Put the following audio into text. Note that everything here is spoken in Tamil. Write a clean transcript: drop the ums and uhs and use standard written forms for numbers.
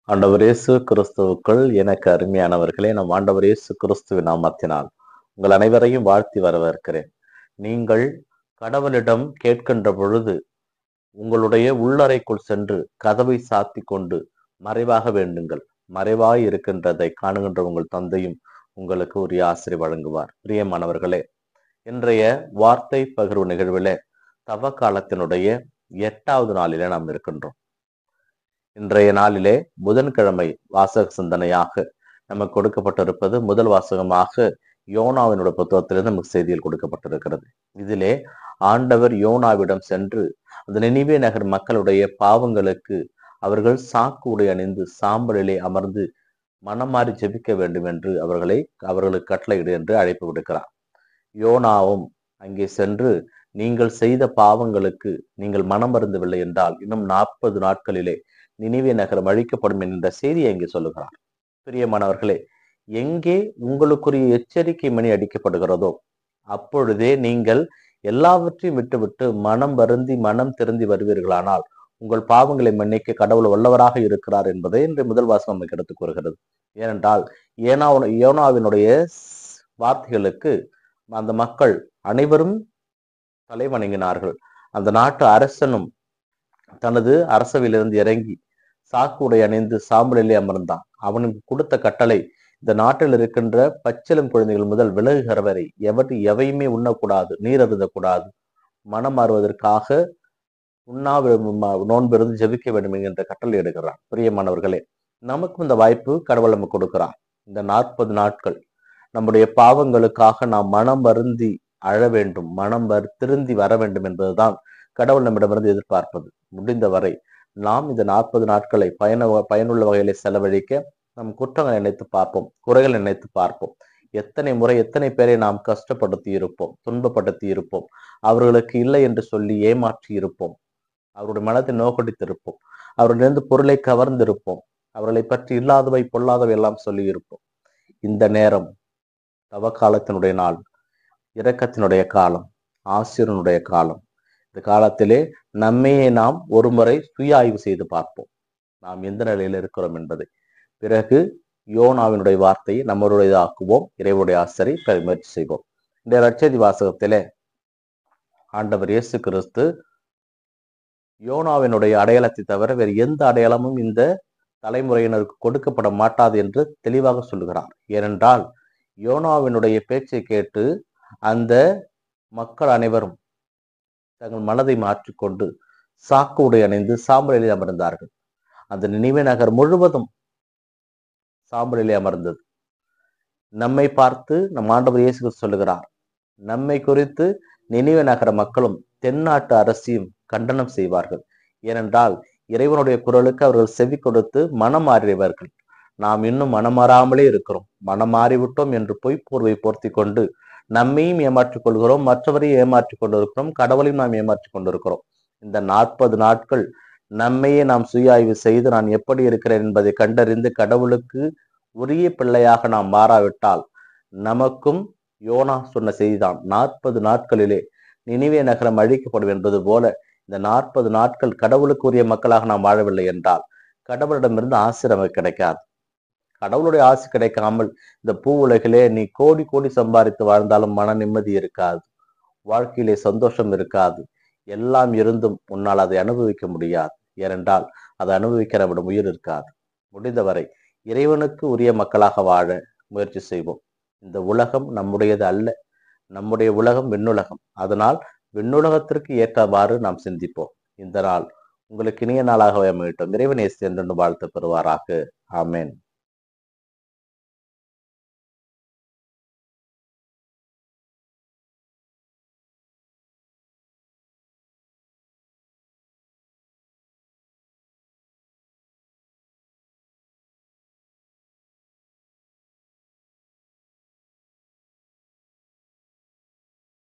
ஆண்டவர் இயேசு கிறிஸ்துவுக்குள் எனக்கு அருமையானவர்களே, நம் ஆண்டவர் இயேசு கிறிஸ்துவின் நாமத்தினால் உங்கள் அனைவரையும் வாழ்த்தி வரவேற்கிறேன். நீங்கள் கடவுளிடம் கேட்கின்ற பொழுது உங்களுடைய உள்ளறைக்குள் சென்று கதவை சாத்தி கொண்டு மறைவாக வேண்டுங்கள். மறைவாய் இருக்கின்றதை காணுகின்ற உங்கள் தந்தையும் உங்களுக்கு உரிய ஆசிரியை வழங்குவார். பிரியமானவர்களே, இன்றைய வார்த்தை பகிர்வு நிகழ்விலே தவ காலத்தினுடைய 8வது நாளிலே நாம் இருக்கின்றோம். இன்றைய நாளிலே புதன்கிழமை வாசக சிந்தனையாக நமக்கு கொடுக்கப்பட்டிருப்பது முதல் வாசகமாக யோனாவினுடைய புத்தகத்திலிருந்து நமக்கு செய்தியில் கொடுக்கப்பட்டிருக்கிறது. இதிலே ஆண்டவர் யோனாவிடம் சென்று அந்த நினிவே நகர் மக்களுடைய பாவங்களுக்கு அவர்கள் சாக்கு உடை அணிந்து சாம்பலிலே அமர்ந்து மனமாறி ஜெபிக்க வேண்டும் என்று அவர்களுக்கு கட்டளையிடு என்று அழைப்பு விடுக்கிறார். யோனாவும் அங்கே சென்று நீங்கள் செய்த பாவங்களுக்கு நீங்கள் மனம் வருந்தவில்லை என்றால் இன்னும் 40 நாட்களிலே நினிவே நகரம் அழிக்கப்படும் என்ற செய்தியை இங்கே சொல்லுகிறார். பிரியமானவர்களே, எங்கே உங்களுக்குரிய எச்சரிக்கை மணி அடிக்கப்படுகிறதோ அப்பொழுதே நீங்கள் எல்லாவற்றையும் விட்டுவிட்டு மனம் வருந்தி மனம் திருந்தி வருவீர்களானால் உங்கள் பாவங்களை மன்னிக்க கடவுள் வல்லவராக இருக்கிறார் என்பதை இன்று முதல் வாசகம் நமக்கு எடுத்துக் கூறுகிறது. ஏனென்றால் யோனாவினுடைய வார்த்தைகளுக்கு அந்த மக்கள் அனைவரும் தலைவணங்கினார்கள். அந்த நாட்டு அரசனும் தனது அரசவையிலிருந்து இறங்கி சாக்கு உடை அணிந்து சாம்பலிலே அமர்ந்தான். அவனுக்கு கொடுத்த கட்டளை, இந்த நாட்டில் இருக்கின்ற பச்சிளம் குழந்தைகள் முதல் விலகுகிற வரை எவையுமே உண்ணக்கூடாது, நீர் அருந்தக்கூடாது, மனம் மாறுவதற்காக நோன்பிருந்து ஜெபிக்க வேண்டும் என்கின்ற கட்டளை எடுக்கிறான். பிரியமானவர்களே, நமக்கும் இந்த வாய்ப்பு கடவுள் நமக்கு கொடுக்கிறார். இந்த 40 நாட்கள் நம்முடைய பாவங்களுக்காக நாம் மனம் வருந்தி அழ வேண்டும், திருந்தி வர வேண்டும் என்பதுதான் கடவுள் நம்மிடமிருந்து எதிர்பார்ப்பது. முடிந்தவரை நாம் இந்த 40 நாட்களை பயனுள்ள வகையிலே செலவழிக்க நம் குற்றங்களை நினைத்து பார்ப்போம், குறைகளை நினைத்து பார்ப்போம். எத்தனை முறை எத்தனை பேரை நாம் கஷ்டப்படுத்தி இருப்போம், துன்பப்படுத்தி இருப்போம், அவர்களுக்கு இல்லை என்று சொல்லி ஏமாற்றி இருப்போம், அவருடைய மனத்தை நோக்கடித்திருப்போம், அவர்களிருந்து பொருளை கவர்ந்திருப்போம், அவர்களை பற்றி இல்லாதவை பொல்லாதவை எல்லாம் சொல்லி இருப்போம். இந்த நேரம் தவ காலத்தினுடைய நாள், இரக்கத்தினுடைய காலம், ஆசிரியனுடைய காலம். இந்த காலத்திலே நம்மையே நாம் ஒரு முறை சுய ஆய்வு செய்து பார்ப்போம், நாம் எந்த நிலையில் இருக்கிறோம் என்பதை. பிறகு யோனாவினுடைய வார்த்தையை நம்மளுடையதாக்குவோம், இறைவனுடைய ஆசிரியை முயற்சி செய்வோம். இந்த நற்செய்தி வாசகத்திலே ஆண்டவர் இயேசு கிறிஸ்து யோனாவினுடைய அடையாளத்தை தவிர வேறு எந்த அடையாளமும் இந்த தலைமுறையினருக்கு கொடுக்கப்பட மாட்டாது என்று தெளிவாக சொல்லுகிறார். ஏனென்றால் யோனாவினுடைய பேச்சை கேட்டு அந்த மக்கள் அனைவரும் தங்கள் மனதை மாற்றிக்கொண்டு சாக்கு உடை அணிந்து சாம்பலிலே அமர்ந்தார்கள். அந்த நினிவே நகர் முழுவதும் சாம்பலிலே அமர்ந்தது. நம்மை பார்த்து நம் ஆண்டவர் இயேசு சொல்லுகிறார், நம்மை குறித்து நினிவே நகர மக்களும் தென்னாட்டு அரசியும் கண்டனம் செய்வார்கள். ஏனென்றால் இறைவனுடைய குரலுக்கு அவர்கள் செவி கொடுத்து மனம் மாறியவர்கள். நாம் இன்னும் மனமாறாமலே இருக்கிறோம். மனம் மாறிவிட்டோம் என்று பொய்ப்போர்வை போர்த்தி கொண்டு நம்மையும் ஏமாற்றிக் கொள்கிறோம், மற்றவரையும் ஏமாற்றிக் கொண்டிருக்கிறோம், கடவுளையும் நாம் ஏமாற்றிக் கொண்டிருக்கிறோம். இந்த 40 நாட்கள் நம்மையே நாம் சுய ஆய்வு செய்து நான் எப்படி இருக்கிறேன் என்பதை கண்டறிந்து கடவுளுக்கு உரிய பிள்ளையாக நாம் மாறாவிட்டால் நமக்கும் யோனா சொன்ன செய்திதான், 40 நாட்களிலே நினிவே நகரம் அழிக்கப்படும் என்பது போல இந்த 40 நாட்கள் கடவுளுக்கு உரிய மக்களாக நாம் வாழவில்லை என்றால் கடவுளிடமிருந்து ஆசி நமக்கு கிடைக்காது. கடவுளுடைய ஆசி கிடைக்காமல் இந்த பூ உலகிலே நீ கோடி கோடி சம்பாதித்து வாழ்ந்தாலும் மன நிம்மதி இருக்காது, வாழ்க்கையிலே சந்தோஷம் இருக்காது. எல்லாம் இருந்தும் உன்னால் அதை அனுபவிக்க முடியாது. ஏனென்றால் அதை அனுபவிக்கிற நம்மிடம் உயிர் இருக்காது. முடிந்தவரை இறைவனுக்கு உரிய மக்களாக வாழ முயற்சி செய்வோம். இந்த உலகம் நம்முடையது அல்ல, நம்முடைய உலகம் விண்ணுலகம். அதனால் விண்ணுலகத்திற்கு ஏற்றவாறு நாம் சிந்திப்போம். இந்த நாள் உங்களுக்கு இனிய நாளாகவே அமையட்டும். இறைவன் இயேசு என்றென்று வாழ்த்து பெறுவாராக. ஆமேன்.